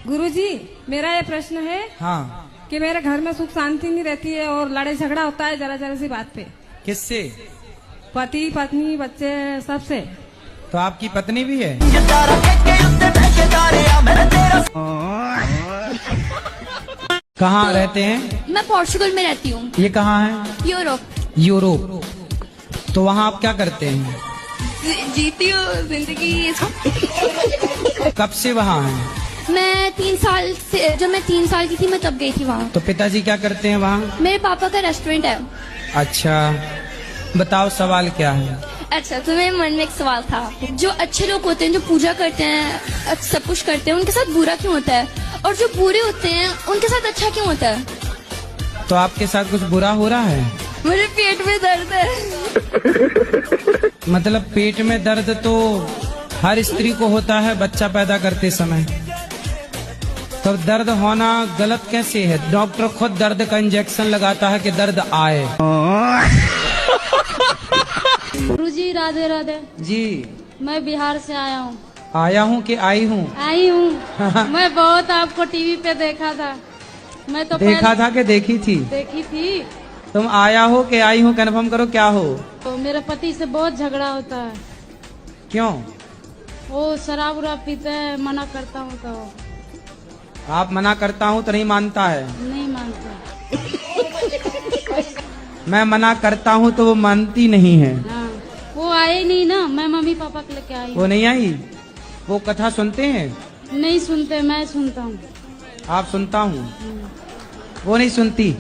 गुरुजी, मेरा ये प्रश्न है हाँ। कि मेरे घर में सुख शांति नहीं रहती है और लड़ाई झगड़ा होता है जरा जरा सी बात पे। किससे? पति पत्नी बच्चे सबसे। तो आपकी पत्नी भी है? कहाँ रहते हैं? मैं पोर्चुगल में रहती हूँ। ये कहाँ है? यूरोप। यूरोप। तो वहाँ आप क्या करते हैं? जीती हूँ जिंदगी। कब से वहाँ हैं? मैं 3 साल से, जब मैं 3 साल की थी मैं तब गई थी वहाँ। तो पिताजी क्या करते हैं वहाँ? मेरे पापा का रेस्टोरेंट है। अच्छा, बताओ सवाल क्या है? अच्छा, तो मेरे मन में एक सवाल था, जो अच्छे लोग होते हैं, जो पूजा करते हैं, सब कुछ करते हैं, उनके साथ बुरा क्यों होता है? और जो बुरे होते हैं उनके साथ अच्छा क्यों होता है? तो आपके साथ कुछ बुरा हो रहा है? मुझे पेट में दर्द है। मतलब पेट में दर्द तो हर स्त्री को होता है बच्चा पैदा करते समय। तो दर्द होना गलत कैसे है? डॉक्टर खुद दर्द का इंजेक्शन लगाता है कि दर्द आए। गुरुजी राधे राधे। जी। मैं बिहार से आया हूँ। आया हूँ कि आई हूँ? आई हूँ। मैं बहुत आपको टीवी पे देखा था। मैं तो देखा था कि देखी थी? देखी थी। तुम आया हो कि आई हूँ कन्फर्म करो, क्या हो? तो मेरे पति से बहुत झगड़ा होता है। क्यों? वो शराब उराब पीते हैं, मना करता हूँ तो आप मना करता हूँ तो नहीं मानता है? नहीं मानता। मैं मना करता हूँ तो वो मानती नहीं है। हाँ, वो आए नहीं ना, मैं मम्मी पापा के लेके आई। वो नहीं आई? वो कथा सुनते हैं? नहीं सुनते, मैं सुनता हूँ। आप सुनता हूँ, वो नहीं सुनती।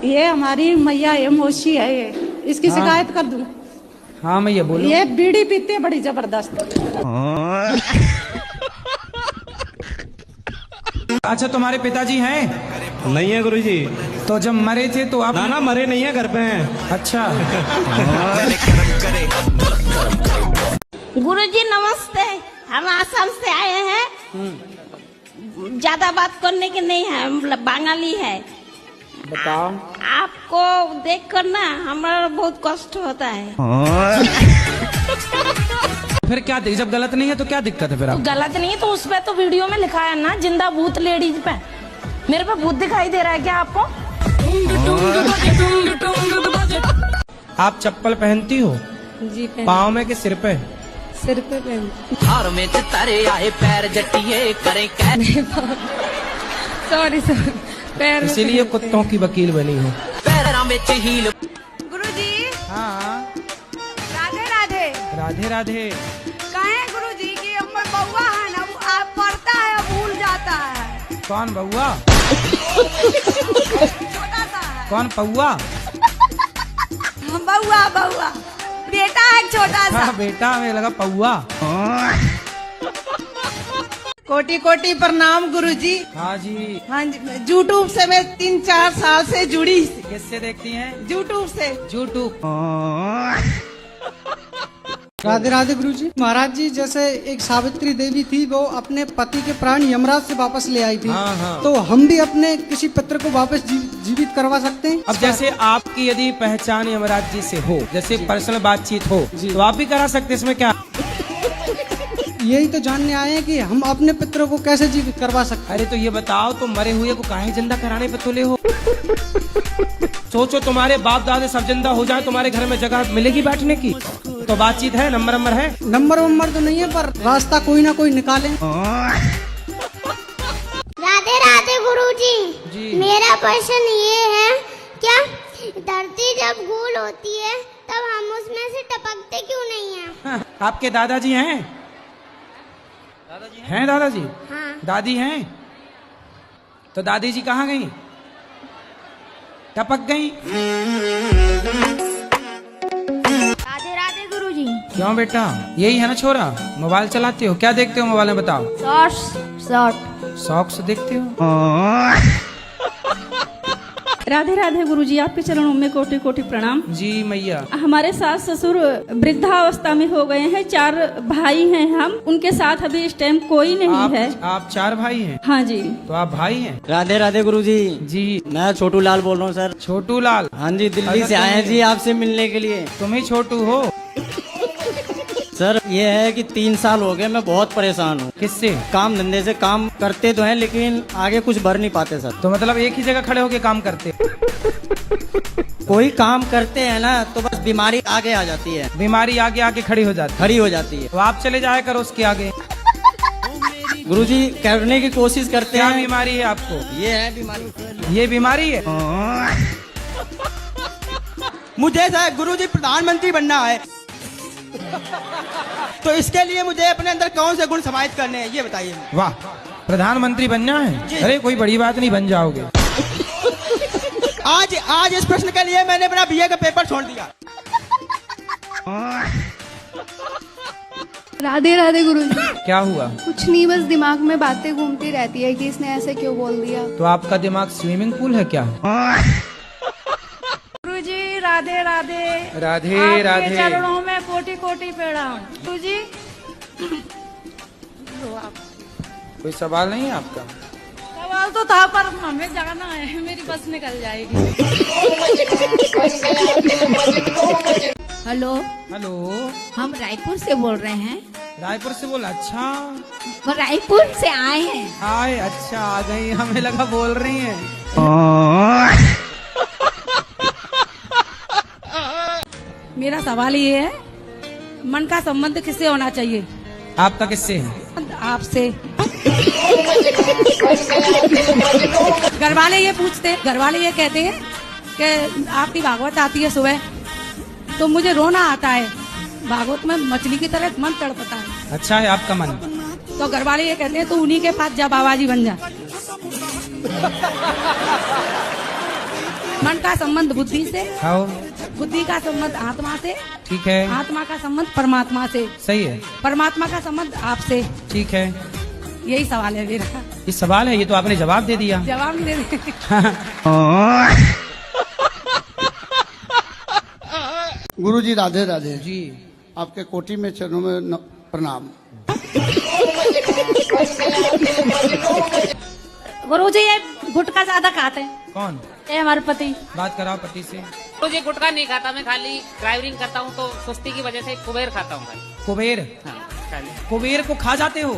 ये हमारी मैया एमओसी है, ये इसकी हाँ। शिकायत कर दूं? हाँ मैया बोलो। ये बीड़ी पीते हैं बड़ी जबरदस्त। अच्छा, तुम्हारे पिताजी हैं? नहीं है गुरुजी। तो जब मरे थे तो आप? ना मरे नहीं है, घर पे हैं। अच्छा। गुरुजी नमस्ते, हम आसाम से आए हैं। ज्यादा बात करने के नहीं है, हम बंगाली है। बताओ। आपको देखकर ना हमारा बहुत कष्ट होता है। फिर क्या जब गलत नहीं है तो क्या दिक्कत है फिर? आप गलत नहीं है तो उस पे तो वीडियो में लिखा है ना, जिंदा भूत लेडीज पे। मेरे पे भूत दिखाई दे रहा है क्या आपको? आप चप्पल पहनती हो? जी पहन। पाँव में कि सिर पे? सिर पे पहन। हार में तारे आए पैर जटिए करें सॉरी सॉरी, पैर में इसीलिए कुत्तों की वकील बनी हो। पैर में हील। गुरुजी हाँ। राधे राधे। राधे राधे। कहे गुरुजी कि हमर बउआ है ना, वो आप पढ़ता है भूल जाता है। कौन बउआ? छोटा सा है। कौन पौआ? बउआ बउआ बेटा है छोटा सा। हाँ बेटा, हमें लगा पौआ। कोटि कोटि प्रणाम गुरुजी। हाँ जी। हाँ जी, यूट्यूब से मैं 3-4 साल से जुड़ी। किससे देखती हैं? यूट्यूब से। यूट्यूब। राधे राधे गुरुजी। महाराज जी, जैसे एक सावित्री देवी थी, वो अपने पति के प्राण यमराज से वापस ले आई थी। हाँ, हाँ। तो हम भी अपने किसी पुत्र को वापस जीवित करवा सकते हैं? अब जैसे आपकी यदि पहचान यमराज जी से हो, जैसे पर्सनल बातचीत हो, तो आप भी करा सकते, इसमें क्या? यही तो जानने आए हैं कि हम अपने पुत्र को कैसे जीवित करवा सकते हैं। अरे तो ये बताओ, तुम मरे हुए को काहे जिंदा कराने पे तुले हो? सोचो तुम्हारे बाप दादे सब जिंदा हो जाए, तुम्हारे घर में जगह मिलेगी बैठने की? तो बातचीत है, नंबर है? नंबर तो नहीं है, पर रास्ता कोई ना कोई निकालें। राधे राधे गुरुजी। जी। मेरा प्रश्न ये है, क्या धरती जब गोल होती है तब हम उसमें से टपकते क्यों नहीं हैं? हाँ, आपके दादाजी हैं? हैं दादाजी? हाँ। दादी हैं? तो दादी जी कहाँ गई? टपक गई? राधे राधे गुरुजी। क्यों बेटा, यही है ना छोरा? मोबाइल चलाते हो? क्या देखते हो मोबाइल में बताओ? शॉर्ट्स। शौक से देखते हो? राधे राधे गुरुजी, आपके चरणों में कोटि कोटि प्रणाम। जी मैया। हमारे सास ससुर वृद्धावस्था में हो गए हैं, 4 भाई हैं हम, उनके साथ अभी इस टाइम कोई नहीं है। आप 4 भाई हैं? हाँ जी। तो आप भाई हैं? राधे राधे गुरुजी। जी। मैं छोटू लाल बोल रहा हूँ सर। छोटू लाल? हाँ जी, दिल्ली से आए हैं जी आपसे मिलने के लिए। तुम ही छोटू हो? सर ये है कि 3 साल हो गए मैं बहुत परेशान हूँ। किससे? काम धंधे से। काम करते तो हैं लेकिन आगे कुछ बढ़ नहीं पाते सर। तो मतलब एक ही जगह खड़े होके काम करते? कोई काम करते हैं ना तो बस बीमारी आगे आ जाती है। बीमारी आगे आके खड़ी हो जाती है। तो आप चले जाया करो उसके आगे। गुरुजी करने की कोशिश करते क्या हैं। बीमारी है आपको? ये है बीमारी। ये बीमारी है? मुझे सर गुरुजी प्रधानमंत्री बनना है, तो इसके लिए मुझे अपने अंदर कौन से गुण समाहित करने हैं ये बताइए। वाह, प्रधानमंत्री बनना है? अरे कोई बड़ी बात नहीं, बन जाओगे। आज इस प्रश्न के लिए मैंने अपना बीए का पेपर छोड़ दिया। राधे राधे गुरुजी। क्या हुआ? कुछ नहीं, बस दिमाग में बातें घूमती रहती है कि इसने ऐसे क्यों बोल दिया। तो आपका दिमाग स्विमिंग पूल है क्या? गुरुजी राधे राधे। राधे आपके राधे। चरणों में कोटि कोटि प्रणाम। गुरुजी कोई सवाल नहीं है आपका? सवाल तो था पर हमें जाना है, मेरी बस निकल जाएगी। हेलो हेलो, हम रायपुर से बोल रहे हैं। रायपुर से बोल? अच्छा, वो रायपुर से आए हैं। आए? अच्छा, आ गई, हमें लगा बोल रही हैं। मेरा सवाल ये है, मन का संबंध किससे होना चाहिए? आपका किससे है? आपसे। घर वाले ये पूछते, घर वाले ये कहते हैं कि आपकी भागवत आती है सुबह तो मुझे रोना आता है, भागवत में मछली की तरह मन तड़पता है। अच्छा है आपका मन? तो घर वाले ये कहते हैं तो उन्हीं के पास जा, बाबा जी बन जा। मन का संबंध बुद्धि से, खाओ। बुद्धि का संबंध आत्मा से, ठीक है। आत्मा का संबंध परमात्मा से, सही है। परमात्मा का संबंध आपसे, ठीक है। यही सवाल है मेरा। ये सवाल है? ये तो आपने जवाब दे दिया। जवाब नहीं दे रहे। गुरुजी राधे राधे जी। आपके कोटि में चरणों में प्रणाम। गुरुजी ये गुटखा ज्यादा खाते हैं। कौन? ये हमारे पति। बात कराओ पति से। मुझे गुटखा नहीं खाता, मैं खाली ड्राइविंग करता हूँ तो सुस्ती की वजह से कुबेर खाता हूँ। कुबेर? हाँ, खाली। कुबेर को खा जाते हो?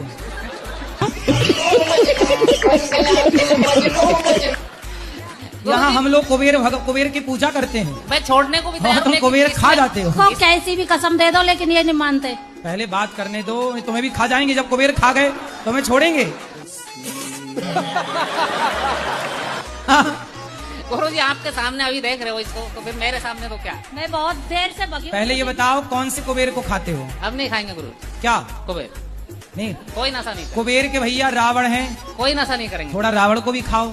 यहाँ हम लोग कुबेर की पूजा करते हैं। मैं छोड़ने को भी हाँ, तुम कुबेर खा जाते हो। तो कैसी भी कसम दे दो लेकिन ये नहीं मानते। पहले बात करने दो, तुम्हें भी खा जाएंगे। जब कुबेर खा गए तो हमें छोड़ेंगे? गुरुजी आपके सामने अभी देख रहे हो इसको, तो फिर मेरे सामने तो क्या? मैं बहुत देर से बगी। पहले ये बताओ कौन से कुबेर को खाते हो? अब नहीं खाएंगे गुरु। क्या? कुबेर नहीं, कोई नशा नहीं। कुबेर के भैया रावण हैं, कोई नशा नहीं करेंगे। थोड़ा रावण को भी खाओ।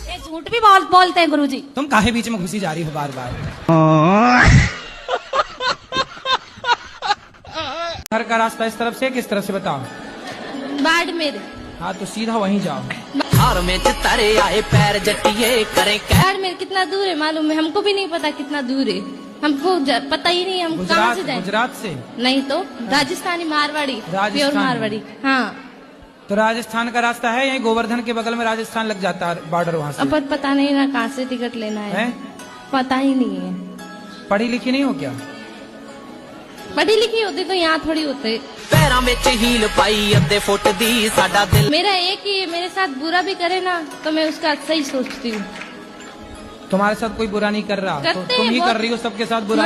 ये झूठ भी बहुत बोलते हैं गुरुजी। तुम काहे बीच में घुसी जा रही हो बार बार? घर का रास्ता इस तरफ से, किस तरफ से बताओ? बाड़मेर। हाँ तो सीधा वहीं जाओ। हार में तारे आए पैर जटिए करें। बाड़मेर कितना दूर है मालूम है? हमको भी नहीं पता कितना दूर है, हमको पता ही नहीं हम कहाँ से जाएं। गुजरात से? नहीं तो राजस्थानी मारवाड़ी, प्योर मारवाड़ी। हाँ तो राजस्थान का रास्ता है, यही गोवर्धन के बगल में राजस्थान लग जाता है बॉर्डर, वहाँ से। अब पता नहीं ना कहाँ से टिकट लेना है, पता ही नहीं है। पढ़ी लिखी नहीं हो क्या? पढ़ी लिखी होती तो यहाँ थोड़ी होते। पैरों में हील पाई अद्धे फुट दी साडा दिल। मेरा एक ही, मेरे साथ बुरा भी करे ना तो मैं उसका सही सोचती हूँ। तुम्हारे साथ कोई बुरा नहीं कर रहा तो तुम ही कर रही हो सबके साथ बुरा।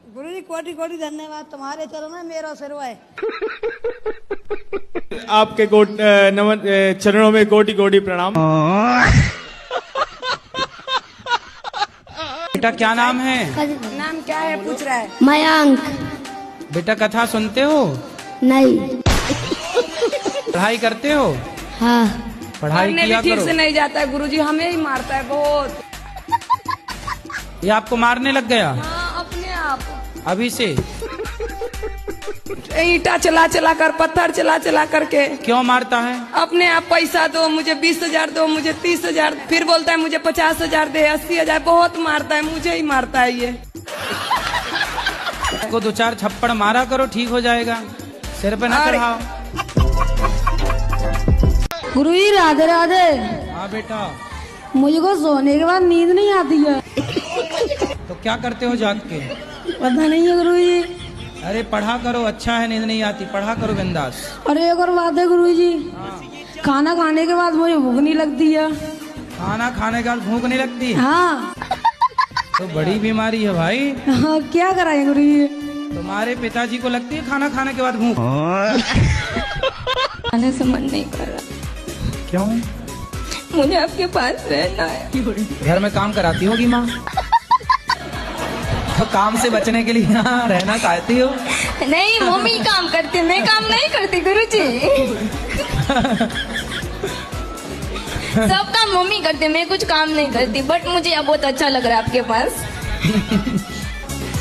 गुरुजी कोटि कोटि धन्यवाद, तुम्हारे चरणों में मेरा सिरवा है। आपके चरणों में कोटि कोटि प्रणाम। बेटा क्या नाम है? नाम क्या है पूछ रहा है? मयंक। बेटा कथा सुनते हो? नहीं। पढ़ाई करते हो? हाँ। पढ़ाई किया ठीक करो। से नहीं जाता है गुरुजी, हमें ही मारता है बहुत। ये आपको मारने लग गया? हाँ, अपने आप अभी से? ईंटा चला चला कर, पत्थर चला चला करके। क्यों मारता है? अपने आप पैसा दो, मुझे 20,000 दो, मुझे 30,000, फिर बोलता है मुझे 50,000 दे, 80,000, बहुत मारता है, मुझे ही मारता है ये। को 2-4 थप्पड़ मारा करो, ठीक हो जाएगा। सिर पे न चढ़ाओ। गुरुजी राधे राधे। हाँ बेटा। मुझको सोने के बाद नींद नहीं आती है। क्या करते हो जाग के? पता नहीं है गुरुजी। अरे पढ़ा करो, अच्छा है, नींद नहीं आती, पढ़ा करो बिंदास। अरे एक और बात है गुरुजी, खाना खाने के बाद मुझे भूख नहीं लगती है। खाना खाने के बाद भूख नहीं लगती? हाँ। तो बड़ी बीमारी है भाई। हाँ, क्या कराए गुरुजी? तुम्हारे पिताजी को लगती है खाना खाने के बाद भूख? आने से मन नहीं कर रहा। क्यों? मुझे आपके पास रहना है। घर में काम कराती होगी माँ? तो काम से बचने के लिए यहाँ रहना चाहती हो? नहीं, मम्मी काम करती, मैं काम नहीं करती गुरुजी। सब काम मम्मी करती, मैं कुछ काम नहीं करती। बट मुझे अब बहुत अच्छा लग रहा है आपके पास।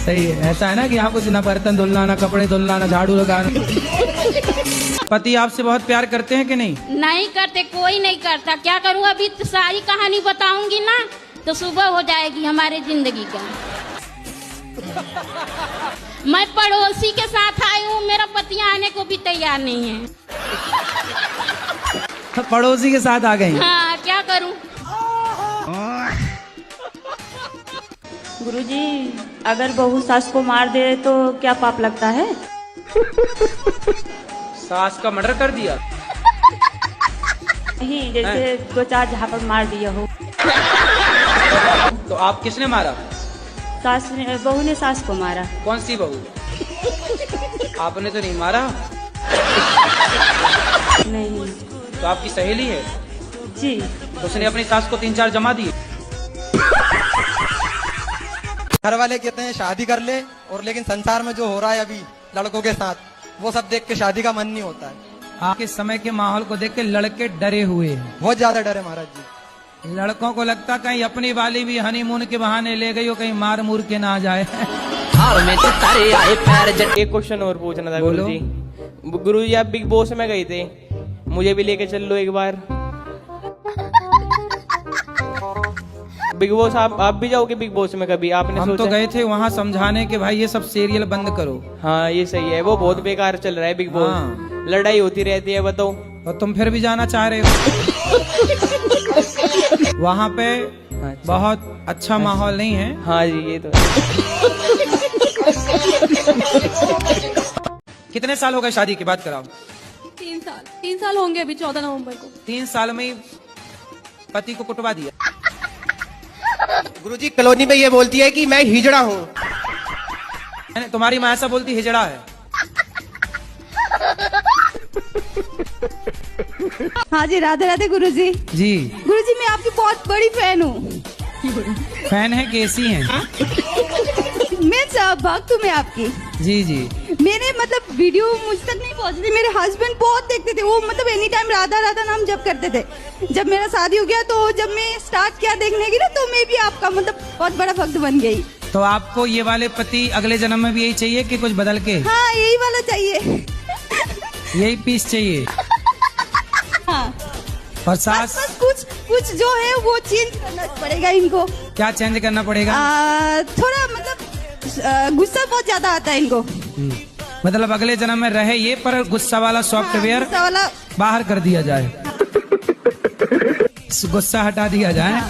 सही है। ऐसा है ना कि यहाँ कुछ ना बर्तन धुलना, ना कपड़े धुलना, ना झाड़ू लगाना। पति आपसे बहुत प्यार करते हैं कि नहीं? नहीं करते, कोई नहीं करता। क्या करूँ, अभी तो सारी कहानी बताऊंगी ना तो सुबह हो जाएगी हमारे जिंदगी का। मैं पड़ोसी के साथ आई हूँ, मेरा पति आने को भी तैयार नहीं है। पड़ोसी के साथ आ गई? हाँ, क्या करूँ? गुरुजी, अगर बहू सास को मार दे तो क्या पाप लगता है? सास का मर्डर कर दिया? नहीं, जैसे दो चार झापड़ मार दिया हो। तो आप किसने मारा? सास ने, बहू ने सास को मारा। कौन सी बहू? आपने तो नहीं मारा? नहीं। तो आपकी सहेली है? जी। तो उसने अपनी सास को 3-4 जमा दिए? घर वाले कहते हैं शादी कर ले, और लेकिन संसार में जो हो रहा है अभी लड़कों के साथ, वो सब देख के शादी का मन नहीं होता है। आपके समय के माहौल को देख के लड़के डरे हुए हैं। बहुत ज्यादा डरे महाराज जी। लड़कों को लगता कहीं अपनी वाली भी हनीमून के बहाने ले गई हो, कहीं मार मूर के ना आ जाए। एक क्वेश्चन और पूछना था गुरुजी। गुरुजी, आप बिग बॉस में गए थे, मुझे भी लेके चल लो एक बार। बिग बॉस आप भी जाओगे बिग बॉस में कभी? आपने हम तो गए थे वहाँ समझाने के भाई ये सब सीरियल बंद करो। हाँ, ये सही है, वो बहुत बेकार चल रहा है बिग बॉस। हाँ। लड़ाई होती रहती है, बताओ। और तुम फिर भी जाना चाह रहे हो? वहाँ पे बहुत अच्छा माहौल नहीं है। हाँ जी, ये तो। कितने साल हो गए शादी की बात कराओ? 3 साल होंगे अभी 14 नवंबर को। 3 साल में ही पति को कुटवा दिया? गुरुजी, कॉलोनी में ये बोलती है कि मैं हिजड़ा हूँ। तुम्हारी माँ ऐसा बोलती हिजड़ा है? हाँ जी, राधे राधे गुरुजी। जी गुरुजी, मैं आपकी बहुत बड़ी फैन हूँ। फैन है? कैसी हैं? मैं भक्त हूँ मैं आपकी। जी जी। मेरे मतलब वीडियो मुझ तक नहीं पहुँचती थी, मेरे हस्बैंड बहुत देखते थे, वो मतलब एनी टाइम राधा राधा नाम जप करते थे। जब मेरा शादी हो गया तो जब मैं स्टार्ट किया देखने की ना, तो मैं भी आपका मतलब बहुत बड़ा भक्त बन गई। तो आपको ये वाले पति अगले जन्म में भी यही चाहिए कि कुछ बदल के? हाँ, यही वाला चाहिए। यही पीस चाहिए? हाँ। और सास? बस कुछ जो है वो चेंज करना पड़ेगा इनको। क्या चेंज करना पड़ेगा? थोड़ा मतलब गुस्सा बहुत ज्यादा आता है इनको। मतलब अगले जन्म में रहे ये, पर गुस्सा वाला सॉफ्टवेयर बाहर कर दिया जाए, गुस्सा हटा दिया जाए,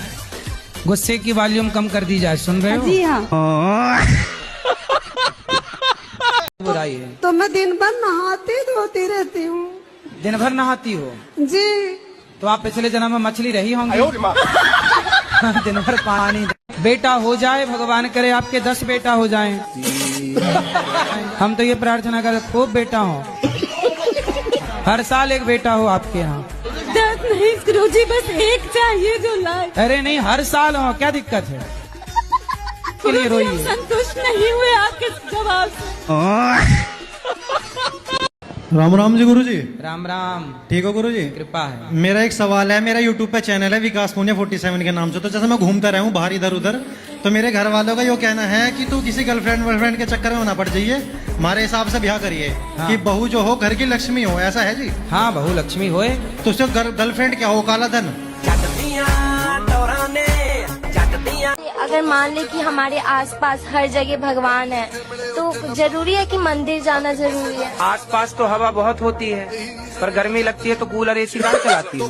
गुस्से की वॉल्यूम कम कर दी जाए। सुन रहे हो? जी हाँ। बुराई है तो मैं दिन भर नहाती धोती रहती हूँ। दिन भर नहाती हो? जी। तो आप पिछले जन्म में मछली रही होंगी। दिन भर पानी। बेटा हो जाए, भगवान करे आपके 10 बेटा हो जाएं। हम तो ये प्रार्थना करते खूब बेटा हो, हर साल एक बेटा हो आपके यहाँ। 10 नहीं गुरुजी, बस एक चाहिए जो लाए। अरे नहीं, हर साल हो, क्या दिक्कत है? के लिए रोइए। संतुष्ट नहीं हुए आपके जवाब से। राम राम जी गुरुजी। राम राम। ठीक हो गुरुजी? कृपा है। मेरा एक सवाल है, मेरा यूट्यूब पे चैनल है विकास पुनिया 47 के नाम से। तो जैसे मैं घूमता रहा हूँ बाहर इधर उधर, तो मेरे घर वालों का ये कहना है कि तू किसी गर्लफ्रेंड के चक्कर में ना पड़ जाइए, हमारे हिसाब से ब्याह करिए। हाँ। कि बहू जो हो घर की लक्ष्मी हो, ऐसा है जी? हाँ, बहू लक्ष्मी होए। तो उससे गर्लफ्रेंड क्या हो? काला धन। अगर मान ले कि हमारे आसपास हर जगह भगवान है, तो जरूरी है कि मंदिर जाना जरूरी है? आसपास तो हवा बहुत होती है, पर गर्मी लगती है तो कूलर एसी कहाँ चलाती हो?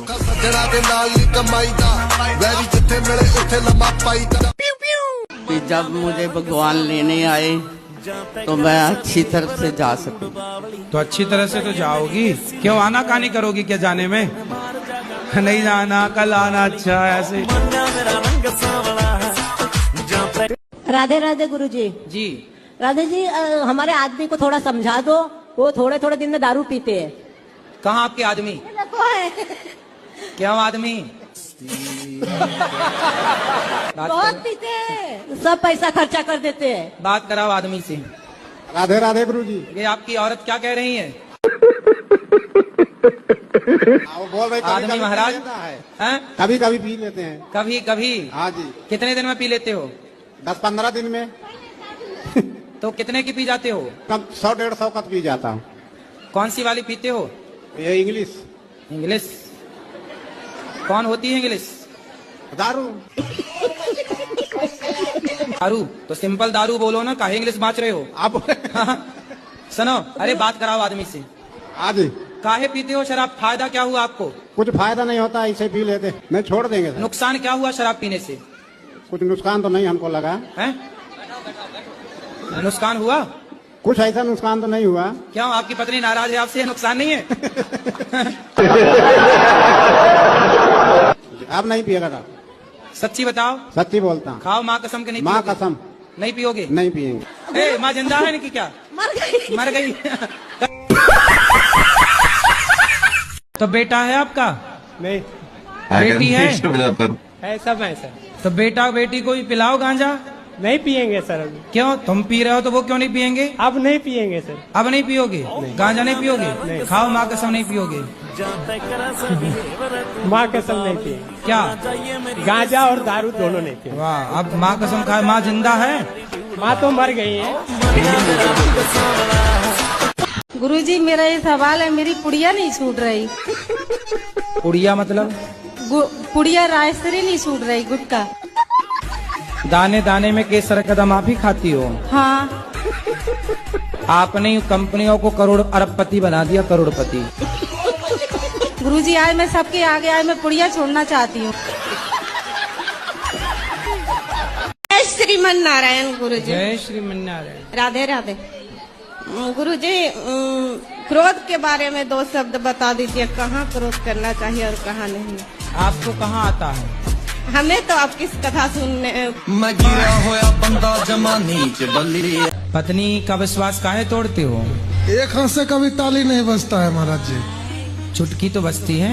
कि जब मुझे भगवान लेने आए तो मैं अच्छी तरह से जा सकूं। तो अच्छी तरह से तो जाओगी, क्यों आना कहानी करोगी क्या जाने में? नहीं जाना, कल आना। अच्छा ऐसे। राधे राधे गुरुजी। जी राधे जी, हमारे आदमी को थोड़ा समझा दो, वो थोड़े थोड़े दिन में दारू पीते हैं। कहाँ आपके आदमी? क्यों आदमी? बहुत पीते हैं, सब पैसा खर्चा कर देते हैं। बात कराओ आदमी से। राधे राधे गुरुजी। ये आपकी औरत क्या कह रही है? वो बोल रहे आदमी महाराज हैं? कभी कभी पी लेते हैं। कभी कभी? हाँ जी। कितने दिन में पी लेते हो? 10-15 दिन में। तो कितने की पी जाते हो? कम 100-150 का पी जाता हूँ। कौन सी वाली पीते हो? ये इंग्लिश। इंग्लिश कौन होती है? इंग्लिश दारू। दारू तो सिंपल दारू बोलो ना, काहे इंग्लिश बाँच रहे हो आप? सुनो, अरे बात कराओ आदमी से। हाँ जी। काहे पीते हो शराब? फायदा क्या हुआ आपको? कुछ फायदा नहीं होता, ऐसे पी लेते, नहीं छोड़ देंगे सर। नुकसान क्या हुआ शराब पीने से? कुछ नुकसान तो नहीं हमको लगा है। नुकसान हुआ? कुछ ऐसा नुकसान तो नहीं हुआ। क्यों, आपकी पत्नी नाराज है आपसे? नुकसान नहीं है? अब नहीं पिएगा था। सच्ची बताओ। सच्ची बोलता हूँ। खाओ माँ कसम के नहीं? माँ कसम। नहीं पियोगे? नहीं पिएंगे। ए, माँ जिंदा है कि क्या? मर गई। तो बेटा है आपका? नहीं। बेटी है? है, सब है सर। तो बेटा बेटी को भी पिलाओ गांजा। नहीं पियेंगे सर अभी। क्यों, तुम पी रहे हो तो वो क्यों नहीं पियेंगे? अब नहीं पियेंगे सर। अब नहीं पियोगे? गांजा नहीं पियोगे? खाओ माँ कसम नहीं पियोगे? माँ कसम नहीं पिए। क्या? गांजा और दारू दोनों नहीं पिए। वाह, अब माँ कसम खाए। माँ जिंदा है? माँ तो मर गई है। गुरुजी मेरा ये सवाल है, मेरी पुड़िया नहीं छूट रही। पुड़िया मतलब? पुड़िया रायसरी नहीं छूट रही, गुटका। दाने दाने में केसर कदम आप ही खाती हो? हाँ। आपने कंपनियों को करोड़ अरबपति बना दिया, करोड़पति। गुरुजी आज मैं सबके आगे, आज मैं पुड़िया छोड़ना चाहती हूँ। जय श्रीमन नारायण गुरुजी। जय श्रीमन नारायण। राधे राधे गुरुजी। क्रोध के बारे में 2 शब्द बता दीजिए, कहाँ क्रोध करना चाहिए और कहाँ नहीं। आपको कहाँ आता है? हमें तो आपकी कथा सुनने। मैं गिरा होया बंदा जमानी च डली। पत्नी का विश्वास काहे तोड़ते हो? एक हाथ से कभी ताली नहीं बजता है महाराज जी। चुटकी तो बजती है।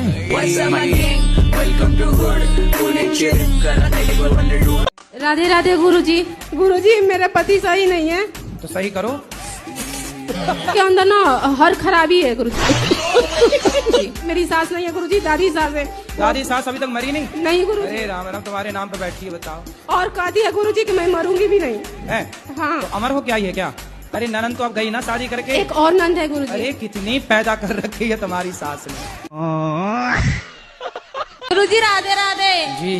राधे राधे गुरुजी। गुरुजी मेरा पति सही नहीं है। तो सही करो। के अंदर ना हर खराबी है गुरुजी। मेरी सास नहीं है गुरुजी, दादी सास है। दादी सास अभी तक मरी नहीं? नहीं गुरुजी। अरे राम राम, तुम्हारे नाम पे बैठी है, बताओ। और कहती है गुरुजी कि मैं मरूंगी भी नहीं है। हाँ। तो अमर हो क्या ये क्या? अरे ननन तो अब गई ना शादी करके। एक और नंद है गुरुजी। अरे कितनी पैदा कर रखी है तुम्हारी सास ने। गुरुजी राधे राधे जी।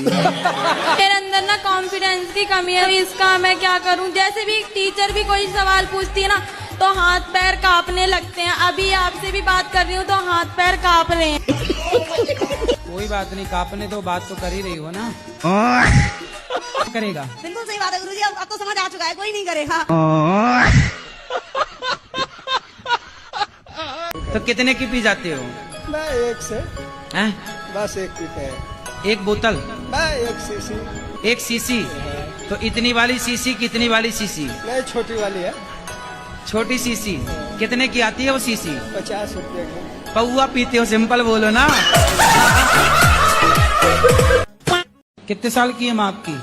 मेरे अंदर ना कॉन्फिडेंस की कमी है, इसका मैं क्या करूं? जैसे भी टीचर भी कोई सवाल पूछती है ना तो हाथ पैर कांपने लगते हैं। अभी आपसे भी बात कर रही हूँ तो हाथ पैर कांप रहे हैं। कोई बात नहीं, कांपने दो, बात तो कर ही रही हो ना। करेगा। बिल्कुल सही बात है गुरुजी, अब तो समझ आ चुका है, कोई नहीं करेगा। तो कितने की पी जाते हो? मैं 1 से हैं? बस 1 पीते हैं। 1 बोतल? मैं 1 सीसी। 1 सीसी? तो इतनी वाली सीसी, कितनी वाली सीसी? नहीं, छोटी वाली है। छोटी सीसी कितने की आती है वो सीसी? 50 रुपये की। पौआ पीते हो, सिंपल बोलो ना। कितने साल की है माँ आपकी?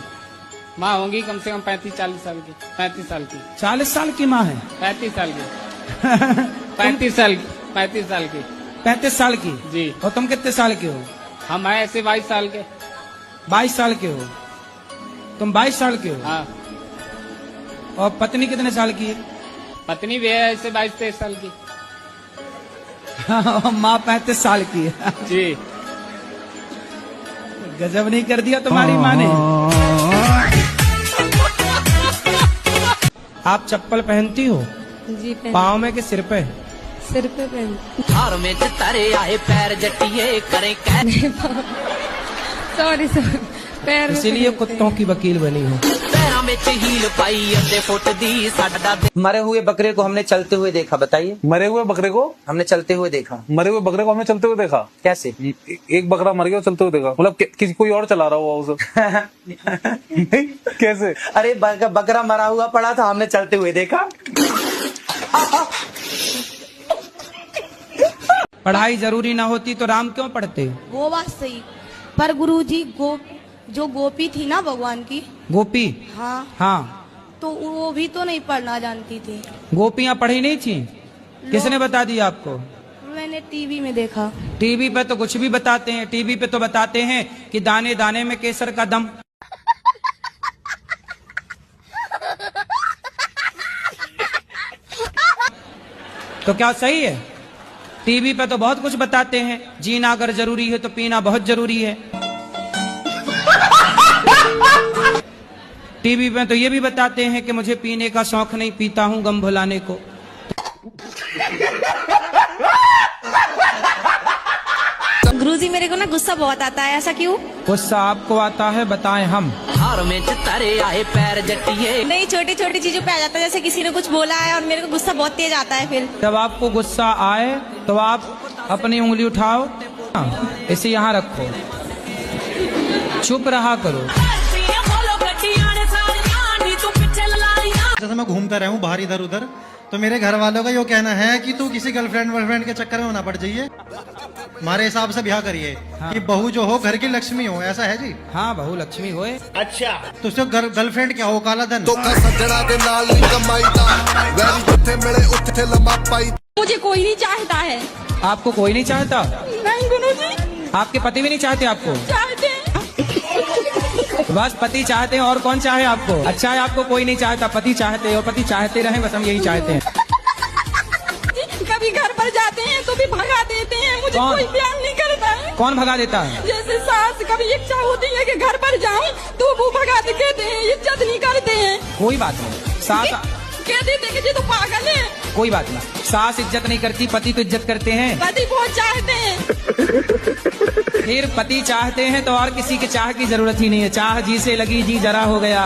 माँ होंगी कम से कम 35-40 साल की। 35 साल की। 40 साल की माँ है? 35 साल की। 35 साल की। 35 साल की। 35 साल की? जी। और तुम कितने साल के हो? हम हैं ऐसे 22 साल के। 22 साल के हो? तुम 22 साल के हो? हाँ। और पत्नी कितने साल की है? पत्नी भी है ऐसे 22-23 साल की। माँ 35 साल की है। जी। गजब नहीं कर दिया तुम्हारी माँ ने। आप चप्पल पहनती हो? जी पाँव में कि सिर पे? सिर पे पहन। हार में तारे आए पैर जटिए करें। Sorry sorry. पैर इसीलिए कुत्तों की वकील बनी हूँ। मरे हुए बकरे को हमने चलते हुए देखा, बताइए। मरे हुए बकरे को हमने चलते हुए देखा। मरे हुए बकरे को हमने चलते हुए देखा। कैसे? एक बकरा मर गया, चलते हुए देखा, मतलब किसी कोई और चला रहा हुआ उसे। नहीं, कैसे? अरे बकरा मरा हुआ पड़ा था, हमने चलते हुए देखा। पढ़ाई जरूरी ना होती तो राम क्यों पढ़ते? वो बात सही, पर गुरुजी जो गोपी थी ना भगवान की, गोपी? हाँ, तो वो भी तो नहीं पढ़ना जानती थी। गोपियाँ पढ़ी नहीं थी? किसने बता दिया आपको? मैंने टीवी में देखा। टीवी पे तो कुछ भी बताते हैं। टीवी पे तो बताते हैं कि दाने दाने में केसर का दम। तो क्या सही है? टीवी पे तो बहुत कुछ बताते हैं, जीना अगर जरूरी है तो पीना बहुत जरूरी है। टीवी पे तो ये भी बताते हैं कि मुझे पीने का शौक नहीं, पीता हूं गम भुलाने को। गुरुजी मेरे को ना गुस्सा बहुत आता है, ऐसा क्यों? गुस्सा आपको आता है, बताएं हम। नहीं, छोटी छोटी चीजों पे आ जाता है, जैसे किसी ने कुछ बोला है और मेरे को गुस्सा बहुत तेज आता है। फिर जब आपको गुस्सा आए तो आप अपनी उंगली उठाओ, इसे यहाँ रखो, चुप रहा करो। जैसे मैं घूमता रहा हूँ बाहर इधर उधर, तो मेरे घर वालों का ये कहना है कि तू किसी गर्लफ्रेंड वर्लफ्रेंड के चक्कर में ना पड़ जाइए, हमारे हिसाब से ब्याह करिए। हाँ। कि बहू जो हो घर की लक्ष्मी हो, ऐसा है जी? हाँ, बहू लक्ष्मी होए। अच्छा, तो उसको गर्लफ्रेंड क्या हो? काला धन। मुझे कोई नहीं चाहता है। आपको कोई नहीं चाहता? नहीं गुरुजी। आपके पति भी नहीं चाहते आपको? चाहते हैं। बस पति चाहते हैं, और कौन चाहे आपको? अच्छा है, आपको कोई नहीं चाहता, पति चाहते हो, पति चाहते रहे, बस हम यही चाहते हैं। कभी घर पर जाते हैं तो भी भगा देते हैं, मुझे कोई प्यार नहीं करता है। कौन भगा देता है? जैसे सास कभी इच्छा होती है कि घर पर जाऊं तो वो भगा के कहते हैं, इज्जत नहीं करते हैं। कोई बात नहीं, सास कह देते हैं कि ये तो पागल है। कोई बात नहीं, सास इज्जत नहीं करती, पति तो इज्जत करते हैं। पति बहुत चाहते हैं। फिर पति चाहते हैं तो और किसी के चाह की जरूरत ही नहीं है। चाह जी से लगी जी जरा हो गया,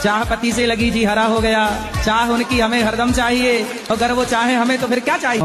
चाह पति से लगी जी हरा हो गया। चाह उनकी हमें हरदम चाहिए, अगर वो चाहे हमें तो फिर क्या चाहिए?